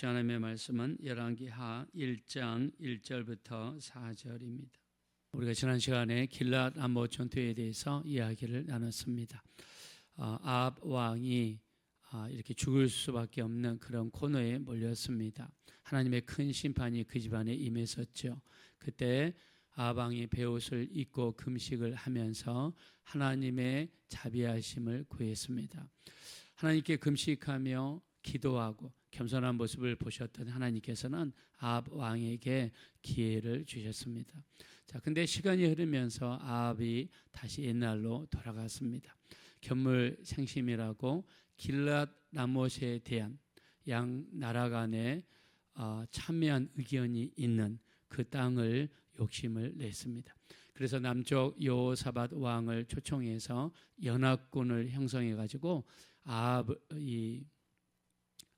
하나님의 말씀은 열왕기하 1장 1절부터 4절입니다. 우리가 지난 시간에 길랏 라못 전투에 대해서 이야기를 나눴습니다. 아합 왕이 이렇게 죽을 수밖에 없는 그런 코너에 몰렸습니다. 하나님의 큰 심판이 그 집안에 임했었죠. 그때 아합 왕이 베옷을 입고 금식을 하면서 하나님의 자비하심을 구했습니다. 하나님께 금식하며 기도하고 겸손한 모습을 보셨던 하나님께서는 아합 왕에게 기회를 주셨습니다. 자, 근데 시간이 흐르면서 아합이 다시 옛날로 돌아갔습니다. 견물생심이라고 길랏 라못에 대한 양 나라 간에 첨예한 의견이 있는 그 땅을 욕심을 냈습니다. 그래서 남쪽 여호사밧 왕을 초청해서 연합군을 형성해 가지고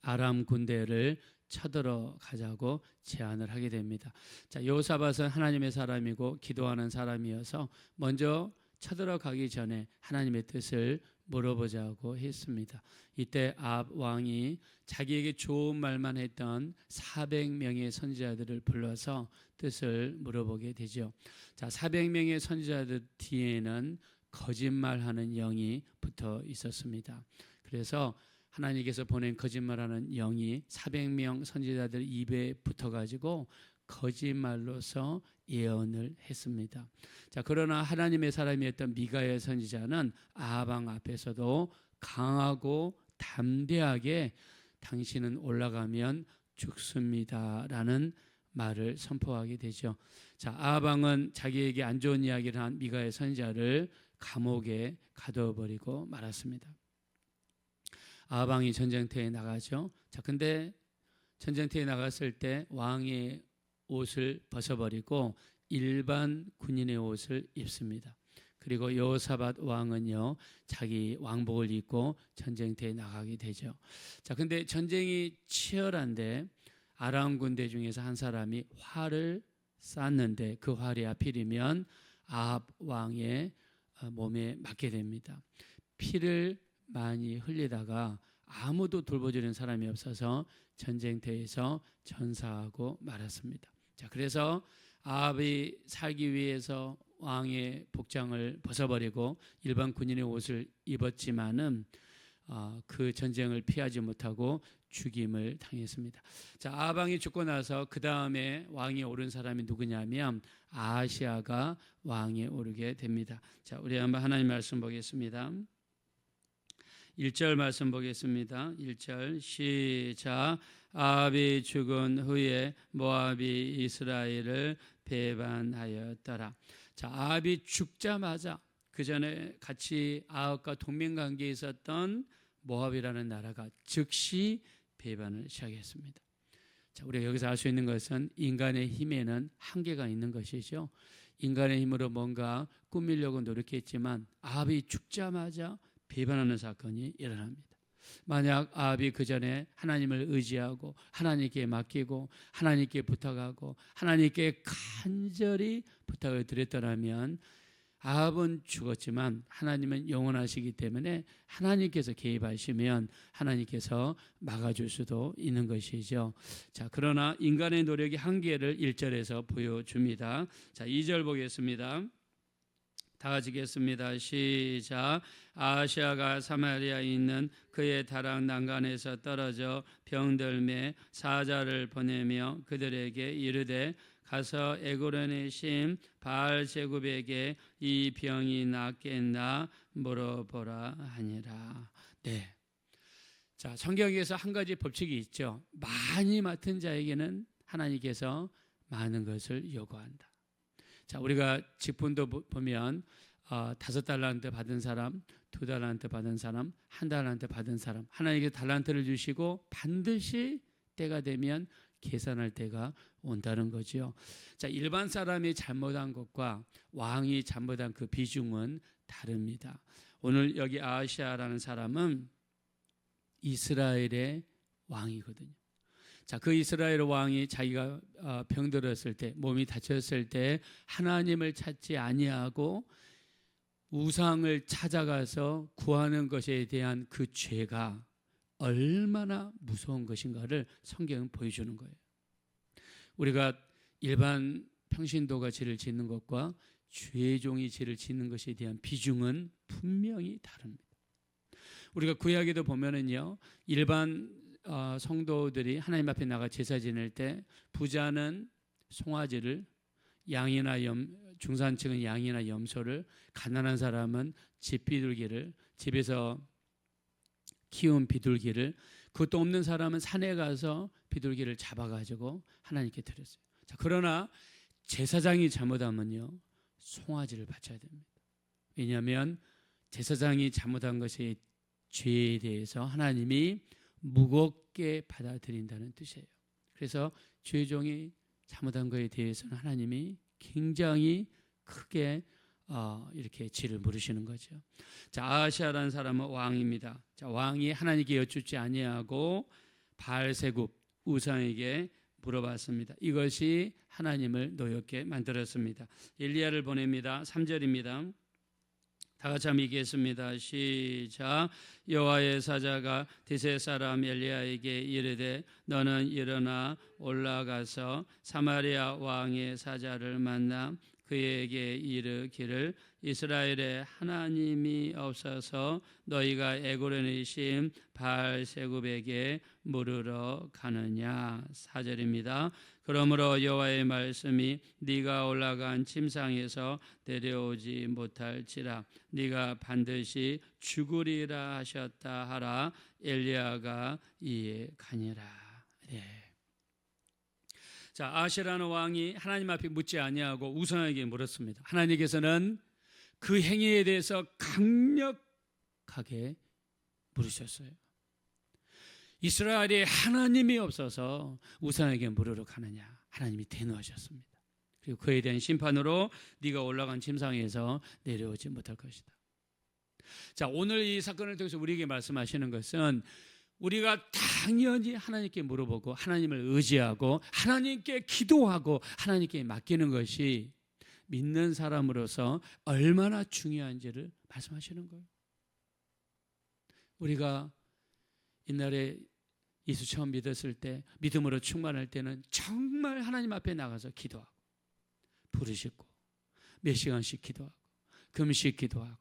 아람 군대를 쳐들어 가자고 제안을 하게 됩니다. 자, 여호사밧은 하나님의 사람이고 기도하는 사람이어서 먼저 쳐들어 가기 전에 하나님의 뜻을 물어보자고 했습니다. 이때 아합 왕이 자기에게 좋은 말만 했던 400명의 선지자들을 불러서 뜻을 물어보게 되죠. 자, 400명의 선지자들 뒤에는 거짓말하는 영이 붙어 있었습니다. 그래서 하나님께서 보낸 거짓말하는 영이 400명 선지자들 입에 붙어가지고 거짓말로서 예언을 했습니다. 자, 그러나 하나님의 사람이었던 미가엘 선지자는 아합 왕 앞에서도 강하고 담대하게 당신은 올라가면 죽습니다라는 말을 선포하게 되죠. 자, 아합 왕은 자기에게 안 좋은 이야기를 한 미가엘 선지자를 감옥에 가둬버리고 말았습니다. 아합 왕이 전쟁터에 나가죠. 자, 근데 전쟁터에 나갔을 때 왕의 옷을 벗어버리고 일반 군인의 옷을 입습니다. 그리고 여호사밧 왕은요, 자기 왕복을 입고 전쟁터에 나가게 되죠. 자, 근데 전쟁이 치열한데 아람 군대 중에서 한 사람이 활을 쐈는데 그 활이 하필이면 아합 왕의 몸에 맞게 됩니다. 피를 많이 흘리다가 아무도 돌보주는 사람이 없어서 전쟁터에서 전사하고 말았습니다. 자, 그래서 아합이 살기 위해서 왕의 복장을 벗어버리고 일반 군인의 옷을 입었지만은 그 전쟁을 피하지 못하고 죽임을 당했습니다. 자, 아합 왕이 죽고 나서 그 다음에 왕이 오른 사람이 누구냐면 아하시아가 왕에 오르게 됩니다. 자, 우리 한번 하나님 말씀 보겠습니다. 1절 말씀 보겠습니다. 1절 시작. 아합이 죽은 후에 모압이 이스라엘을 배반하였더라. 자, 아합이 죽자마자 그 전에 같이 아합과 동맹관계에 있었던 모압이라는 나라가 즉시 배반을 시작했습니다. 자, 우리가 여기서 알 수 있는 것은 인간의 힘에는 한계가 있는 것이죠. 인간의 힘으로 뭔가 꾸미려고 노력했지만 아합이 죽자마자 배반하는 사건이 일어납니다. 만약 아합이 그 전에 하나님을 의지하고 하나님께 맡기고 하나님께 부탁하고 하나님께 간절히 부탁을 드렸더라면 아합은 죽었지만 하나님은 영원하시기 때문에 하나님께서 개입하시면 하나님께서 막아줄 수도 있는 것이죠. 자, 그러나 인간의 노력이 한계를 1절에서 보여줍니다. 자, 2절 보겠습니다. 다 같이 읽겠습니다. 시작. 아하시아가 사마리아에 있는 그의 다락 난간에서 떨어져 병들매 사자를 보내며 그들에게 이르되 가서 에그론의 신 바알제굽에게 이 병이 낫겠나 물어보라 하니라. 네. 자, 성경에서 한 가지 법칙이 있죠. 많이 맡은 자에게는 하나님께서 많은 것을 요구한다. 자, 우리가 직분도 보면 5달란트 받은 사람, 2달란트 받은 사람, 1달란트 받은 사람, 하나님께서 달란트를 주시고 반드시 때가 되면 계산할 때가 온다는 거죠. 자, 일반 사람이 잘못한 것과 왕이 잘못한 그 비중은 다릅니다. 오늘 여기 아하시아라는 사람은 이스라엘의 왕이거든요. 자, 그 이스라엘 왕이 자기가 병들었을 때, 몸이 다쳤을 때 하나님을 찾지 아니하고 우상을 찾아가서 구하는 것에 대한 그 죄가 얼마나 무서운 것인가를 성경은 보여주는 거예요. 우리가 일반 평신도가 죄를 짓는 것과 죄종이 죄를 짓는 것에 대한 비중은 분명히 다릅니다. 우리가 구약에도 보면은요, 일반 성도들이 하나님 앞에 나가 제사 지낼 때 부자는 송아지를, 양이나 중산층은 양이나 염소를, 가난한 사람은 집비둘기를, 집에서 키운 비둘기를, 그것도 없는 사람은 산에 가서 비둘기를 잡아가지고 하나님께 드렸어요. 자, 그러나 제사장이 잘못하면요, 송아지를 바쳐야 됩니다. 왜냐하면 제사장이 잘못한 것의 죄에 대해서 하나님이 무겁게 받아들인다는 뜻이에요. 그래서 죄종이 잘못한 것에 대해서는 하나님이 굉장히 크게 이렇게 죄를 물으시는 거죠. 자, 아하시아라는 사람은 왕입니다. 자, 왕이 하나님께 여쭙지 아니하고 바알세굽 우상에게 물어봤습니다. 이것이 하나님을 노엽게 만들었습니다. 엘리야를 보냅니다. 3절입니다. 다 같이 한번 읽겠습니다. 시작. 여호와의 사자가 디세 사람 엘리야에게 이르되 너는 일어나 올라가서 사마리아 왕의 사자를 만나 그에게 이르기를 이스라엘에 하나님이 없어서 너희가 애고로 내신 바알세굽에게 물으러 가느냐. 4절입니다. 그러므로 여호와의 말씀이 네가 올라간 침상에서 내려오지 못할지라 네가 반드시 죽으리라 하셨다 하라. 엘리야가 이에 가니라. 네. 자, 아하시라는 왕이 하나님 앞에 묻지 아니하고 우상에게 물었습니다. 하나님께서는 그 행위에 대해서 강력하게 물으셨어요. 이스라엘에 하나님이 없어서 우상에게 물으러 가느냐. 하나님이 대노하셨습니다. 그리고 그에 대한 심판으로 네가 올라간 침상에서 내려오지 못할 것이다. 자, 오늘 이 사건을 통해서 우리에게 말씀하시는 것은 우리가 당연히 하나님께 물어보고 하나님을 의지하고 하나님께 기도하고 하나님께 맡기는 것이 믿는 사람으로서 얼마나 중요한지를 말씀하시는 거예요. 우리가 옛날에 예수 처음 믿었을 때 믿음으로 충만할 때는 정말 하나님 앞에 나가서 기도하고 부르시고 몇 시간씩 기도하고 금식 기도하고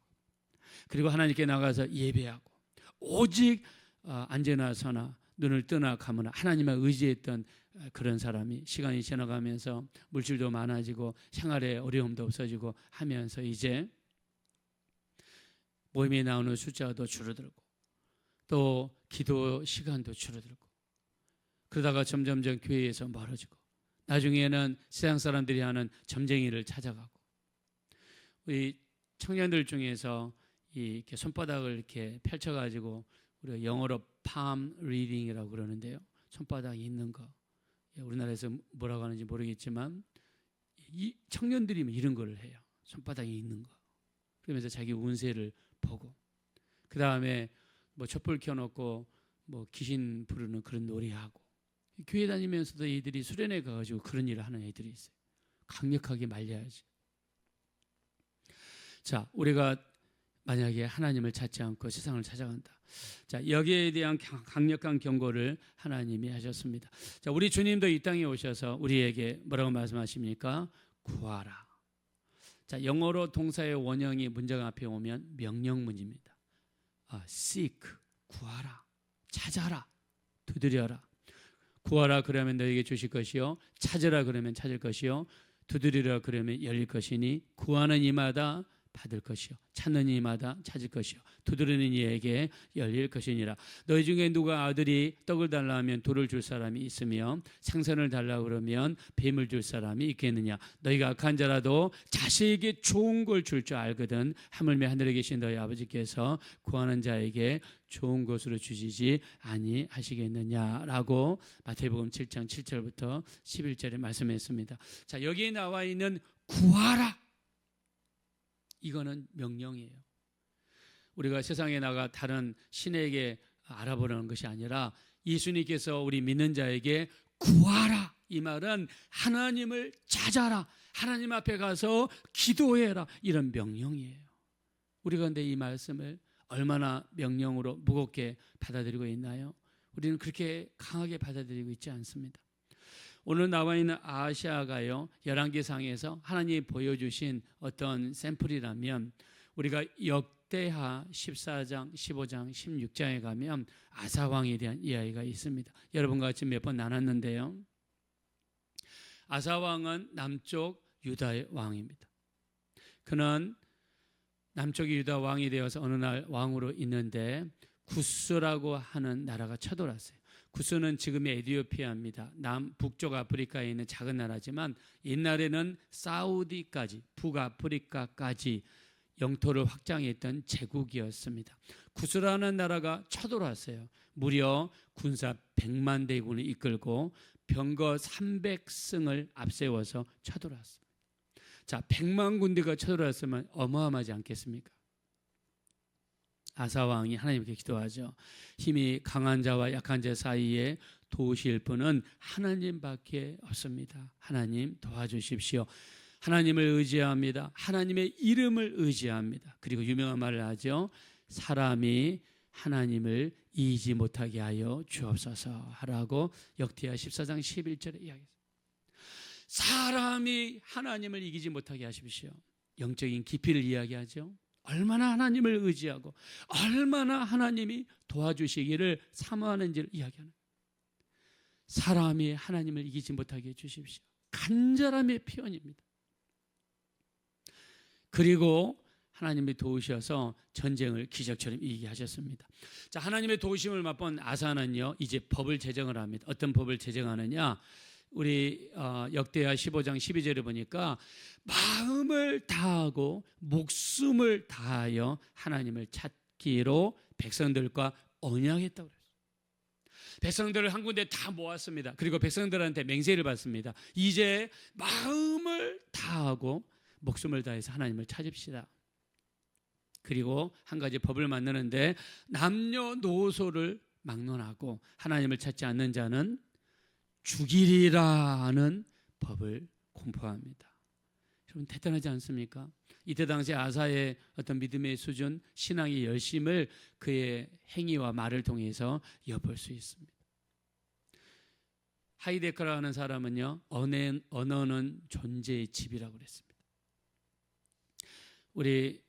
그리고 하나님께 나가서 예배하고 오직 앉으나 서나 눈을 뜨나 감으나 하나님을 의지했던 그런 사람이 시간이 지나가면서 물질도 많아지고 생활에 어려움도 없어지고 하면서 이제 모임에 나오는 숫자도 줄어들고 또 기도 시간도 줄어들고 그러다가 점점점 교회에서 멀어지고 나중에는 세상 사람들이 하는 점쟁이를 찾아가고 우리 청년들 중에서 이렇게 손바닥을 이렇게 펼쳐가지고 우리가 영어로 palm reading이라고 그러는데요. 손바닥이 있는 거. 우리나라에서 뭐라고 하는지 모르겠지만 이 청년들이 이런 걸 해요. 손바닥이 있는 거. 그러면서 자기 운세를 보고 그 다음에 뭐 촛불 켜놓고 뭐 귀신 부르는 그런 놀이하고 교회 다니면서도 애들이 수련회 가가지고 그런 일을 하는 애들이 있어요. 강력하게 말려야지. 자, 우리가 만약에 하나님을 찾지 않고 세상을 찾아간다. 자, 여기에 대한 강력한 경고를 하나님이 하셨습니다. 자, 우리 주님도 이 땅에 오셔서 우리에게 뭐라고 말씀하십니까? 구하라. 자, 영어로 동사의 원형이 문장 앞에 오면 명령문입니다. seek, 구하라, 찾아라, 두드려라. 구하라 그러면 너에게 주실 것이요, 찾으라 그러면 찾을 것이요, 두드리라 그러면 열릴 것이니 구하는 이마다 받을 것이요 찾는 이마다 찾을 것이요 두드리는 이에게 열릴 것이니라. 너희 중에 누가 아들이 떡을 달라 하면 돌을 줄 사람이 있으며 생선을 달라 그러면 뱀을 줄 사람이 있겠느냐. 너희가 악한 자라도 자식에게 좋은 걸 줄 줄 알거든 하물며 하늘에 계신 너희 아버지께서 구하는 자에게 좋은 것으로 주시지 아니하시겠느냐라고 마태복음 7장 7절부터 11절에 말씀했습니다. 자, 여기에 나와 있는 구하라, 이거는 명령이에요. 우리가 세상에 나가 다른 신에게 알아보라는 것이 아니라 예수님께서 우리 믿는 자에게 구하라, 이 말은 하나님을 찾아라, 하나님 앞에 가서 기도해라, 이런 명령이에요. 우리가 근데 이 말씀을 얼마나 명령으로 무겁게 받아들이고 있나요? 우리는 그렇게 강하게 받아들이고 있지 않습니다. 오늘 나와 있는 아하시아가요, 열왕기상에서 하나님이 보여주신 어떤 샘플이라면 우리가 역대하 14장, 15장, 16장에 가면 아사왕에 대한 이야기가 있습니다. 여러분과 같이 몇 번 나눴는데요. 아사왕은 남쪽 유다의 왕입니다. 그는 남쪽 유다 왕이 되어서 어느 날 왕으로 있는데 구스라고 하는 나라가 쳐들어왔어요. 구스는 지금의 에티오피아입니다. 북쪽 아프리카에 있는 작은 나라지만 옛날에는 사우디까지, 북아프리카까지 영토를 확장했던 제국이었습니다. 구스라는 나라가 쳐들어왔어요. 무려 군사 100만 대군을 이끌고 병거 300승을 앞세워서 쳐들어왔습니다. 자, 100만 군대가 쳐들어왔으면 어마어마하지 않겠습니까? 아사왕이 하나님께 기도하죠. 힘이 강한 자와 약한 자 사이에 도우실 분은 하나님밖에 없습니다. 하나님 도와주십시오. 하나님을 의지합니다. 하나님의 이름을 의지합니다. 그리고 유명한 말을 하죠. 사람이 하나님을 이기지 못하게 하여 주옵소서 하라고 역대하 14장 11절에 이야기했습니다. 사람이 하나님을 이기지 못하게 하십시오. 영적인 깊이를 이야기하죠. 얼마나 하나님을 의지하고 얼마나 하나님이 도와주시기를 사모하는지를 이야기하는, 사람이 하나님을 이기지 못하게 해주십시오. 간절함의 표현입니다. 그리고 하나님이 도우셔서 전쟁을 기적처럼 이기게 하셨습니다. 자, 하나님의 도우심을 맛본 아사는요, 이제 법을 제정을 합니다. 어떤 법을 제정하느냐? 우리 역대하 15장 12절에 보니까 마음을 다하고 목숨을 다하여 하나님을 찾기로 백성들과 언약했다고 그랬어요. 백성들을 한 군데 다 모았습니다. 그리고 백성들한테 맹세를 받습니다. 이제 마음을 다하고 목숨을 다해서 하나님을 찾읍시다. 그리고 한 가지 법을 만드는데 남녀노소를 막론하고 하나님을 찾지 않는 자는 죽이리라는 법을 공포합니다. 여러분 대단하지 않습니까? 이때 당시 아사의 어떤 믿음의 수준, 신앙의 열심을 그의 행위와 말을 통해서 엿볼 수 있습니다. 하이데커라는 사람은요, 언어는 존재의 집이라고 그랬습니다. 우리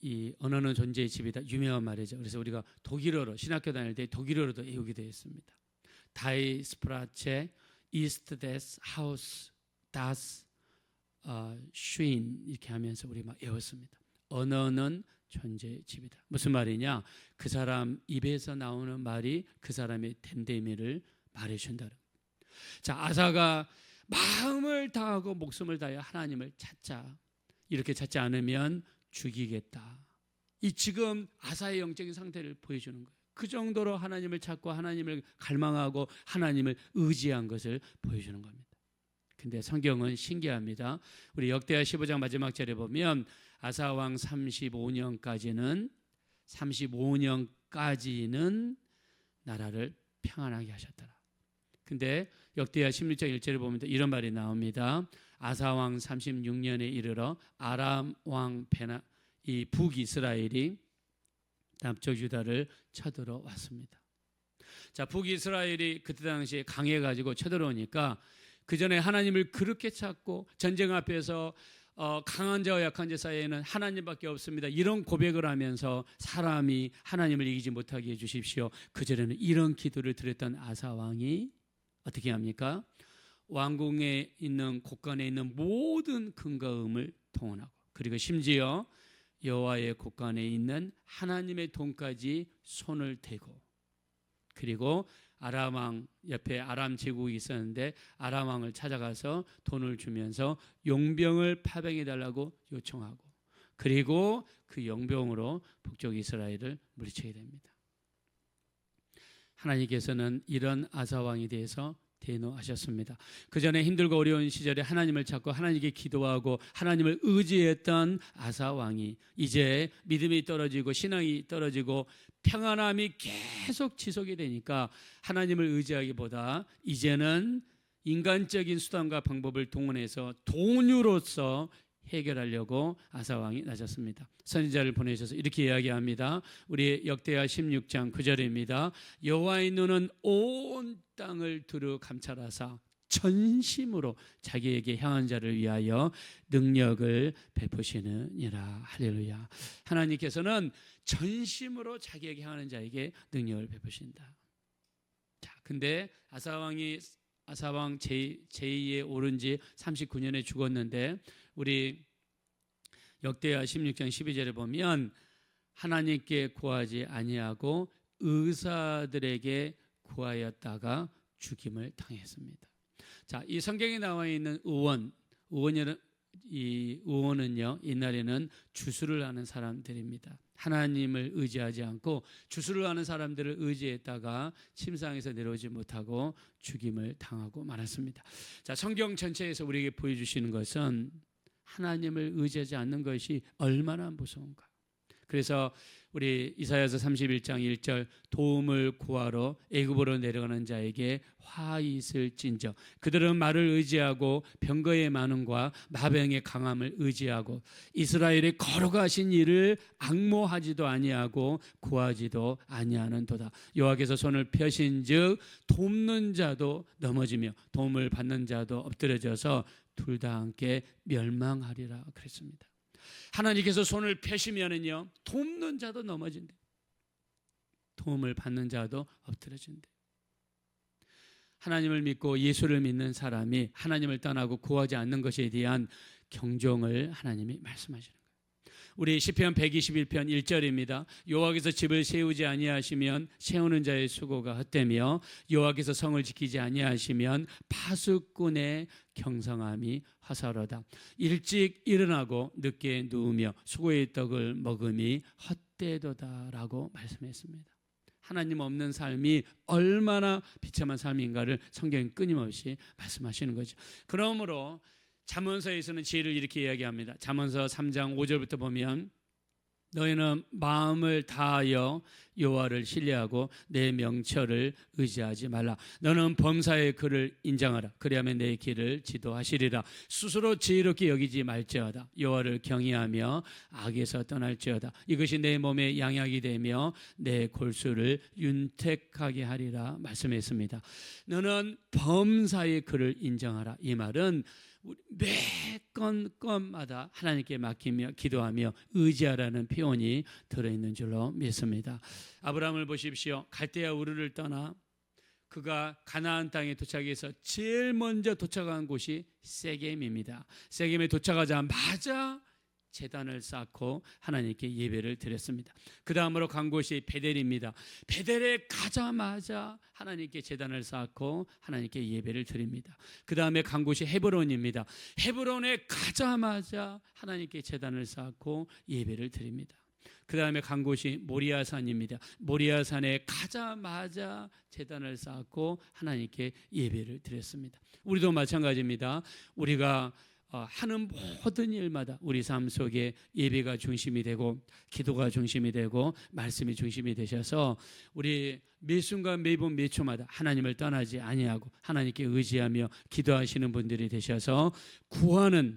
이 언어는 존재의 집이다, 유명한 말이죠. 그래서 우리가 독일어로 신학교 다닐 때 독일어로도 외우게 되어 있습니다. 다이 스프라체 이스트 데스 하우스 다스 슈인 이렇게 하면서 우리 막 외웠습니다. 언어는 존재의 집이다. 무슨 말이냐? 그 사람 입에서 나오는 말이 그 사람의 됨됨이를 말해준다. 자, 아사가 마음을 다하고 목숨을 다하여 하나님을 찾자. 이렇게 찾지 않으면 죽이겠다. 이 지금 아사의 영적인 상태를 보여주는 거예요. 그 정도로 하나님을 찾고 하나님을 갈망하고 하나님을 의지한 것을 보여주는 겁니다. 근데 성경은 신기합니다. 우리 역대하 15장 마지막 절에 보면 아사왕 35년까지는 나라를 평안하게 하셨더라. 근데 역대하 16장 1절에 보면 이런 말이 나옵니다. 아사왕 36년에 이르러 아람 왕 이 북이스라엘이 남쪽 유다를 쳐들어왔습니다. 자, 북이스라엘이 그때 당시에 강해가지고 쳐들어오니까 그 전에 하나님을 그렇게 찾고 전쟁 앞에서 강한 자와 약한 자 사이에는 하나님밖에 없습니다. 이런 고백을 하면서 사람이 하나님을 이기지 못하게 해주십시오. 그전에는 이런 기도를 드렸던 아사 왕이 어떻게 합니까? 왕궁에 있는 곳간에 있는 모든 금과 음을 동원하고, 그리고 심지어 여호와의 곳간에 있는 하나님의 돈까지 손을 대고, 그리고 아람 왕 옆에 아람 제국이 있었는데 아람 왕을 찾아가서 돈을 주면서 용병을 파병해 달라고 요청하고, 그리고 그 용병으로 북쪽 이스라엘을 물리치게 됩니다. 하나님께서는 이런 아사 왕에 대해서 대노하셨습니다. 그 전에 힘들고 어려운 시절에 하나님을 찾고 하나님께 기도하고 하나님을 의지했던 아사 왕이 이제 믿음이 떨어지고 신앙이 떨어지고 평안함이 계속 지속이 되니까 하나님을 의지하기보다 이제는 인간적인 수단과 방법을 동원해서 돈으로서 해결하려고 아사 왕이 나섰습니다. 선지자를 보내셔서 이렇게 이야기합니다. 우리 역대하 16장 9절입니다. 여호와의 눈은 온 땅을 두루 감찰하사 전심으로 자기에게 향한 자를 위하여 능력을 베푸시느니라. 할렐루야. 하나님께서는 전심으로 자기에게 향하는 자에게 능력을 베푸신다. 자, 근데 아사왕 제2에 오른 지 39년에 죽었는데 우리 역대하 16장 12절에 보면 하나님께 구하지 아니하고 의사들에게 구하였다가 죽임을 당했습니다. 자, 이 성경에 나와 있는 의원은요 옛날에는 주술을 하는 사람들입니다. 하나님을 의지하지 않고 주술을 하는 사람들을 의지했다가 침상에서 내려오지 못하고 죽임을 당하고 말았습니다. 자, 성경 전체에서 우리에게 보여주시는 것은 하나님을 의지하지 않는 것이 얼마나 무서운가. 그래서 우리 이사야서 31장 1절 도움을 구하러 애굽으로 내려가는 자에게 화이 있을진저 그들은 말을 의지하고 병거의 많음과 마병의 강함을 의지하고 이스라엘의 거룩하신 일을 앙모하지도 아니하고 구하지도 아니하는도다. 여호와께서 손을 펴신즉 돕는 자도 넘어지며 도움을 받는 자도 엎드려져서 둘 다 함께 멸망하리라 그랬습니다. 하나님께서 손을 펴시면은요 돕는 자도 넘어진대, 도움을 받는 자도 엎드려진대. 하나님을 믿고 예수를 믿는 사람이 하나님을 떠나고 구하지 않는 것에 대한 경종을 하나님이 말씀하시는 거예요. 우리 시편 121편 1절입니다. 여호와께서 집을 세우지 아니하시면 세우는 자의 수고가 헛되며 여호와께서 성을 지키지 아니하시면 파수꾼의 경성함이 화사로다. 일찍 일어나고 늦게 누우며 수고의 떡을 먹음이 헛되도다라고 말씀했습니다. 하나님 없는 삶이 얼마나 비참한 삶인가를 성경이 끊임없이 말씀하시는 거죠. 그러므로 잠언서에서는 지혜를 이렇게 이야기합니다. 잠언서 3장 5절부터 보면 너희는 마음을 다하여 여호와를 신뢰하고 내 명철을 의지하지 말라. 너는 범사의 그를 인정하라. 그리하면 내 길을 지도하시리라. 스스로 지혜롭게 여기지 말지어다. 여호와를 경외하며 악에서 떠날지어다. 이것이 내 몸에 양약이 되며 내 골수를 윤택하게 하리라 말씀했습니다. 너는 범사의 그를 인정하라. 이 말은 매 건마다 하나님께 맡기며 기도하며 의지하라는 표현이 들어있는 줄로 믿습니다. 아브라함을 보십시오. 갈대아 우르를 떠나 그가 가나안 땅에 도착해서 제일 먼저 도착한 곳이 세겜입니다. 세겜에 도착하자마자 제단을 쌓고 하나님께 예배를 드렸습니다. 그 다음으로 간 곳이 베델입니다. 베델에 가자마자 하나님께 제단을 쌓고 하나님께 예배를 드립니다. 그 다음에 간 곳이 헤브론입니다. 헤브론에 가자마자 하나님께 제단을 쌓고 예배를 드립니다. 그 다음에 간 곳이 모리아산입니다. 모리아산에 가자마자 제단을 쌓고 하나님께 예배를 드렸습니다. 우리도 마찬가지입니다. 우리가 하는 모든 일마다 우리 삶 속에 예배가 중심이 되고 기도가 중심이 되고 말씀이 중심이 되셔서 우리 매 순간 매분 매 초마다 하나님을 떠나지 아니하고 하나님께 의지하며 기도하시는 분들이 되셔서 구하는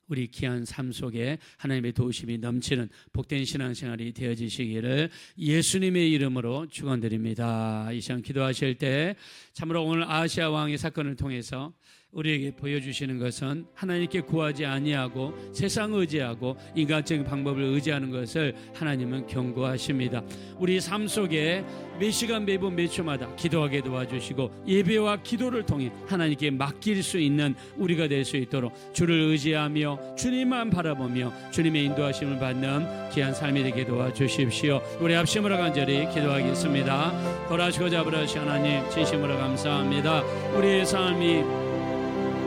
우리 귀한 삶 속에 하나님의 도우심이 넘치는 복된 신앙생활이 되어지시기를 예수님의 이름으로 축원드립니다. 이 시간 기도하실 때 참으로 오늘 아하시아 왕의 사건을 통해서 우리에게 보여주시는 것은 하나님께 구하지 아니하고 세상 의지하고 인간적인 방법을 의지하는 것을 하나님은 경고하십니다. 우리 삶 속에 매 시간 매분 매 초마다 기도하게 도와주시고 예배와 기도를 통해 하나님께 맡길 수 있는 우리가 될 수 있도록 주를 의지하며 주님만 바라보며 주님의 인도하심을 받는 귀한 삶이 되게 도와주십시오. 우리 합심으로 간절히 기도하겠습니다. 돌아시고 잡으라시 하나님 진심으로 감사합니다. 우리의 삶이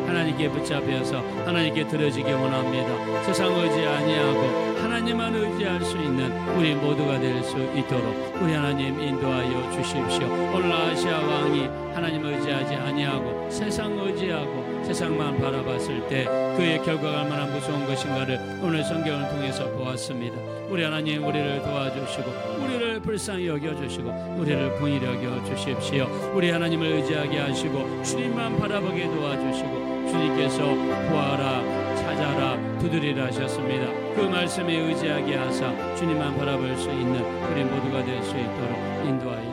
하나님께 붙잡혀서 하나님께 드려지기 원합니다. 세상 의지 아니하고 하나님만 의지할 수 있는 우리 모두가 될 수 있도록 우리 하나님 인도하여 주십시오. 오늘 아시아 왕이 하나님 의지하지 아니하고 세상 의지하고 세상만 바라봤을 때 그의 결과가 얼마나 무서운 것인가를 오늘 성경을 통해서 보았습니다. 우리 하나님 우리를 도와주시고 우리를 불쌍히 여겨주시고 우리를 긍휼히 여겨주십시오. 우리 하나님을 의지하게 하시고 주님만 바라보게 도와주시고 주님께서 구하라 찾아 찾아라 두드리라 하셨습니다. 그 말씀에 의지하게 하사 주님만 바라볼 수 있는 우리 모두가 될 수 있도록 인도하여